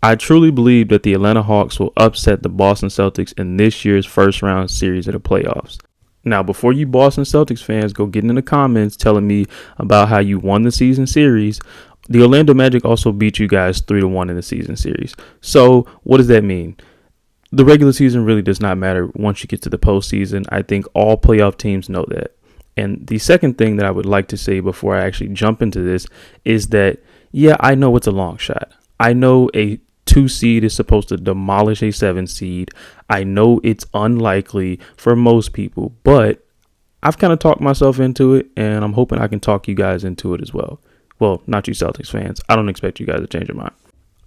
I truly believe that the Atlanta Hawks will upset the Boston Celtics in this year's first round series of the playoffs. Now, before you Boston Celtics fans go getting in the comments telling me about how you won the season series, the Orlando Magic also beat you guys 3-1 in the season series. So what does that mean? The regular season really does not matter once you get to the postseason. I think all playoff teams know that. And the second thing that I would like to say before I actually jump into this is that, yeah, I know it's a long shot. I know a 2 seed is supposed to demolish a 7 seed. I know it's unlikely for most people, but I've kind of talked myself into it, and I'm hoping I can talk you guys into it as well. Well, not you Celtics fans. I don't expect you guys to change your mind.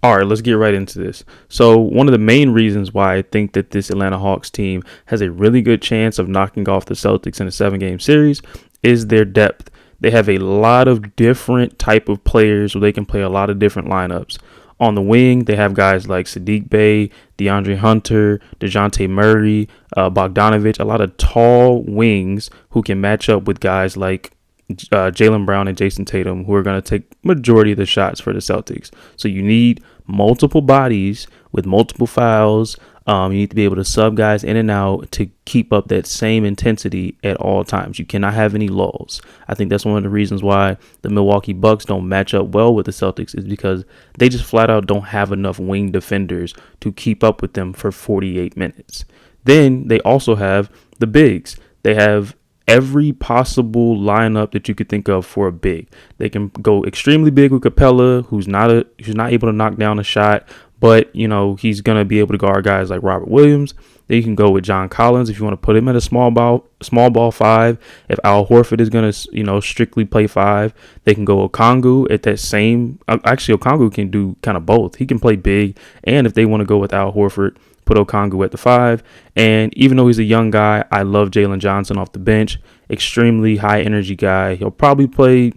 All right, let's get right into this. So one of the main reasons why I think that this Atlanta Hawks team has a really good chance of knocking off the Celtics in a 7-game series is their depth. They have a lot of different type of players where they can play a lot of different lineups. On the wing, they have guys like Saddiq Bey, DeAndre Hunter, Dejounte Murray, Bogdanovich, a lot of tall wings who can match up with guys like Jaylen Brown and Jason Tatum, who are going to take majority of the shots for the Celtics. So you need multiple bodies with multiple fouls. You need to be able to sub guys in and out to keep up that same intensity at all times. You cannot have any lulls. I think that's one of the reasons why the Milwaukee Bucks don't match up well with the Celtics, is because they just flat out don't have enough wing defenders to keep up with them for 48 minutes. Then they also have the bigs. They have every possible lineup that you could think of for a big. They can go extremely big with Capella, who's not able to knock down a shot, but he's gonna be able to guard guys like Robert Williams. Then you can go with John Collins if you want to put him at a small ball 5. If Al Horford is gonna strictly play 5, they can go Okongwu at that same. Actually, Okongwu can do kind of both. He can play big, and if they want to go with Al Horford, put Okongwu at the 5. And even though he's a young guy, I love Jalen Johnson off the bench. Extremely high energy guy. He'll probably play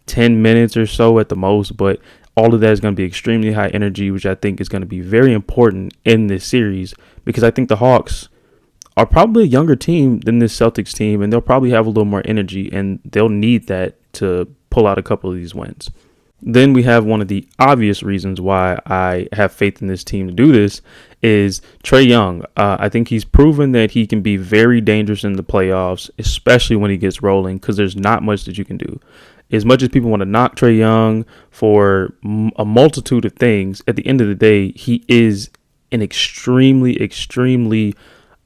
10 minutes or so at the most, but all of that is going to be extremely high energy, which I think is going to be very important in this series, because I think the Hawks are probably a younger team than this Celtics team, and they'll probably have a little more energy, and they'll need that to pull out a couple of these wins. Then we have one of the obvious reasons why I have faith in this team to do this is Trae Young. I think he's proven that he can be very dangerous in the playoffs, especially when he gets rolling, because there's not much that you can do. As much as people want to knock Trae Young for a multitude of things, at the end of the day, he is an extremely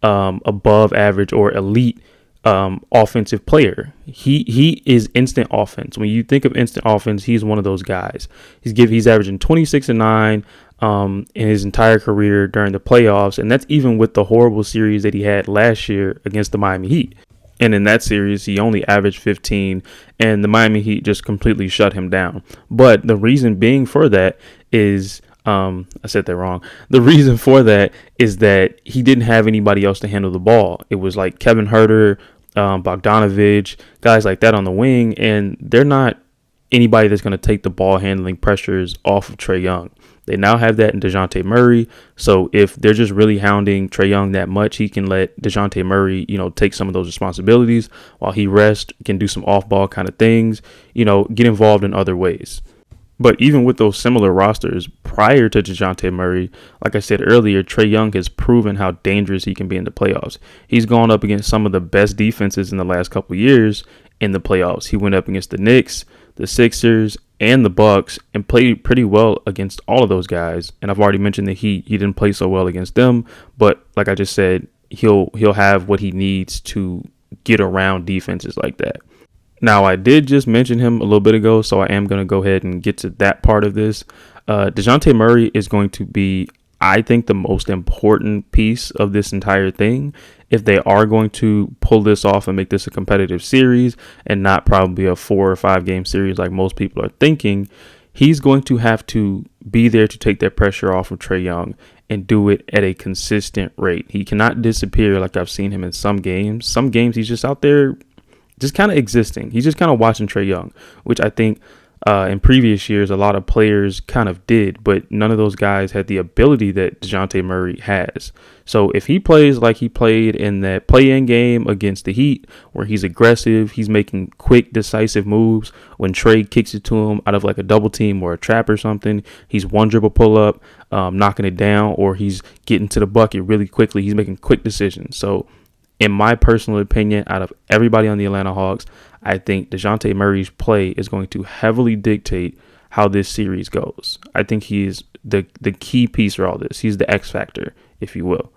above average or elite offensive player. He is instant offense. When you think of instant offense, he's one of those guys. He's averaging 26-9 in his entire career during the playoffs, and that's even with the horrible series that he had last year against the Miami Heat. And in that series, he only averaged 15, and the Miami Heat just completely shut him down. But the reason being for that is, I said that wrong. The reason for that is that he didn't have anybody else to handle the ball. It was like Kevin Huerter, Bogdanovich, guys like that on the wing, and they're not anybody that's going to take the ball handling pressures off of Trae Young. They now have that in Dejounte Murray. So if they're just really hounding Trae Young that much, he can let Dejounte Murray, take some of those responsibilities while he rests, can do some off-ball kind of things, get involved in other ways. But even with those similar rosters prior to Dejounte Murray, like I said earlier, Trae Young has proven how dangerous he can be in the playoffs. He's gone up against some of the best defenses in the last couple of years in the playoffs. He went up against the Knicks, the Sixers, and the Bucks, and played pretty well against all of those guys. And I've already mentioned the Heat. He didn't play so well against them, but like I just said, he'll have what he needs to get around defenses like that. Now, I did just mention him a little bit ago, so I am going to go ahead and get to that part of this. Dejounte Murray is going to be, I think, the most important piece of this entire thing. If they are going to pull this off and make this a competitive series and not probably a 4 or 5 game series like most people are thinking, he's going to have to be there to take that pressure off of Trae Young and do it at a consistent rate. He cannot disappear like I've seen him in some games. Some games he's just out there just kind of existing. He's just kind of watching Trae Young, which I think In previous years, a lot of players kind of did, but none of those guys had the ability that Dejounte Murray has. So if he plays like he played in that play-in game against the Heat, where he's aggressive, he's making quick, decisive moves. When Trae kicks it to him out of like a double team or a trap or something, he's one dribble pull up, knocking it down, or he's getting to the bucket really quickly. He's making quick decisions. So in my personal opinion, out of everybody on the Atlanta Hawks, I think Dejounte Murray's play is going to heavily dictate how this series goes. I think he's the key piece for all this. He's the X factor, if you will.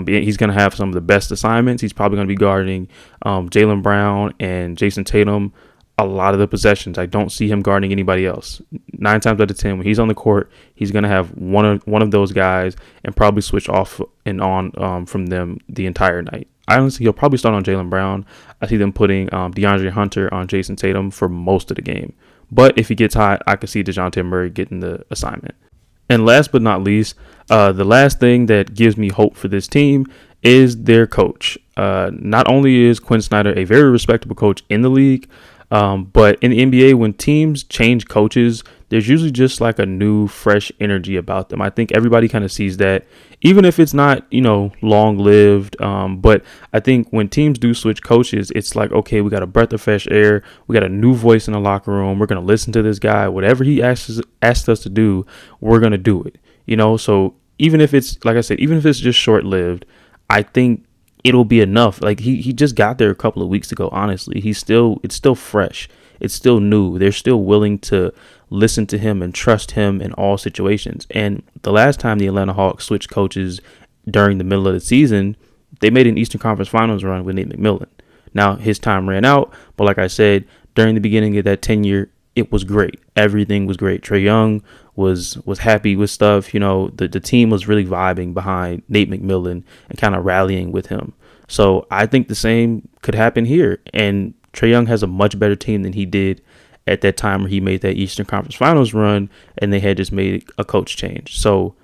He's going to have some of the best assignments. He's probably going to be guarding Jaylen Brown and Jason Tatum a lot of the possessions. I don't see him guarding anybody else. 9 times out of 10, when he's on the court, he's going to have one of those guys and probably switch off and on from them the entire night. I honestly, he'll probably start on Jaylen Brown. I see them putting DeAndre Hunter on Jason Tatum for most of the game. But if he gets hot, I could see Dejounte Murray getting the assignment. And last but not least, the last thing that gives me hope for this team is their coach. Not only is Quinn Snyder a very respectable coach in the league, but in the NBA, when teams change coaches, there's usually just like a new, fresh energy about them. I think everybody kind of sees that, even if it's not, long lived. But I think when teams do switch coaches, it's like, okay, we got a breath of fresh air. We got a new voice in the locker room. We're going to listen to this guy. Whatever he asks us to do, we're going to do it. So even if it's, like I said, even if it's just short lived, I think it'll be enough. Like he just got there a couple of weeks ago. Honestly, it's still fresh. It's still new. They're still willing to listen to him and trust him in all situations. And the last time the Atlanta Hawks switched coaches during the middle of the season, they made an Eastern Conference Finals run with Nate McMillan. Now his time ran out, but like I said, during the beginning of that tenure, it was great. Everything was great. Trae Young was happy with stuff. The team was really vibing behind Nate McMillan and kind of rallying with him. So I think the same could happen here. And Trae Young has a much better team than he did at that time where he made that Eastern Conference Finals run and they had just made a coach change. So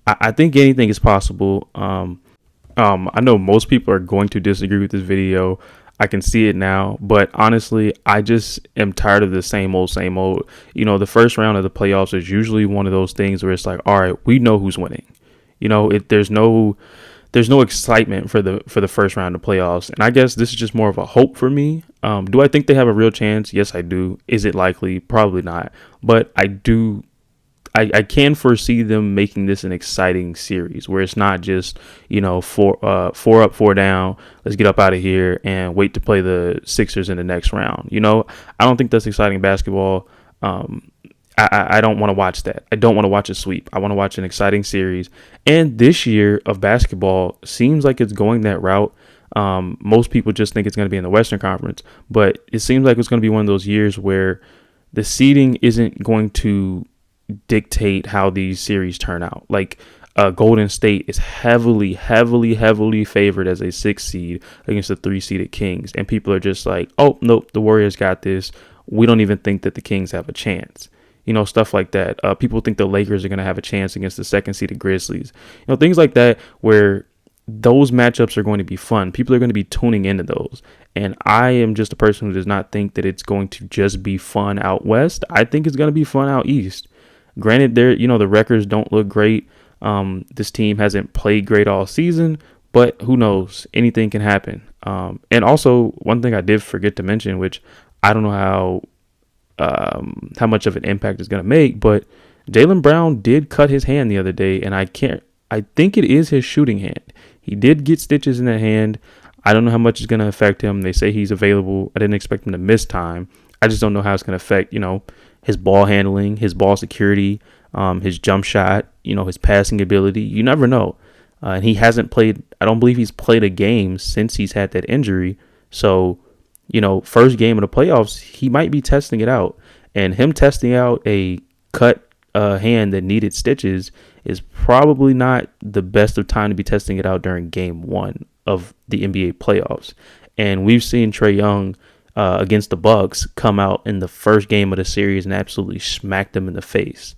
I think anything is possible. I know most people are going to disagree with this video. I can see it now, but honestly, I just am tired of the same old. The first round of the playoffs is usually one of those things where it's like, all right, we know who's winning. There's no excitement for the first round of playoffs, and I guess this is just more of a hope for me. Do I think they have a real chance? Yes, I do. Is it likely? Probably not, but I do. I can foresee them making this an exciting series where it's not just, four up, 4 down. Let's get up out of here and wait to play the Sixers in the next round. I don't think that's exciting basketball. I don't want to watch that. I don't want to watch a sweep. I want to watch an exciting series. And this year of basketball seems like it's going that route. Most people just think it's going to be in the Western Conference, but it seems like it's going to be one of those years where the seeding isn't going to dictate how these series turn out. Like Golden State is heavily favored as a 6 seed against the 3 seeded Kings, and people are just like, oh nope, the Warriors got this. We don't even think that the Kings have a chance. Stuff like that. People think the Lakers are going to have a chance against the 2nd seeded Grizzlies. Things like that where those matchups are going to be fun. People are going to be tuning into those. And I am just a person who does not think that it's going to just be fun out west. I think it's going to be fun out east. Granted, the records don't look great. This team hasn't played great all season, but who knows? Anything can happen. And also, one thing I did forget to mention, which I don't know how much of an impact it's going to make, but Jaylen Brown did cut his hand the other day, and I think it is his shooting hand. He did get stitches in that hand. I don't know how much it's going to affect him. They say he's available. I didn't expect him to miss time. I just don't know how it's going to affect, his ball handling, his ball security, his jump shot, his passing ability. You never know. And he hasn't played, I don't believe he's played a game since he's had that injury. So, first game of the playoffs, he might be testing it out. And him testing out a cut hand that needed stitches is probably not the best of time to be testing it out during game 1 of the NBA playoffs. And we've seen Trae Young against the Bucks come out in the first game of the series and absolutely smack them in the face.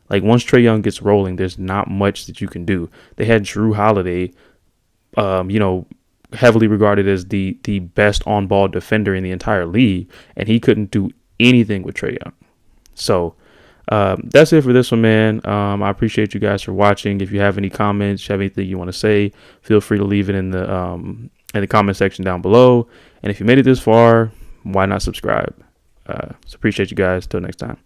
Like, once Trae Young gets rolling, there's not much that you can do. They had Drew Holiday, heavily regarded as the best on-ball defender in the entire league, and he couldn't do anything with Trae Young. So that's it for this one, man. I appreciate you guys for watching. If you have any comments, have anything you want to say, feel free to leave it in the comment section down below. And if you made it this far, why not subscribe? So appreciate you guys. Till next time.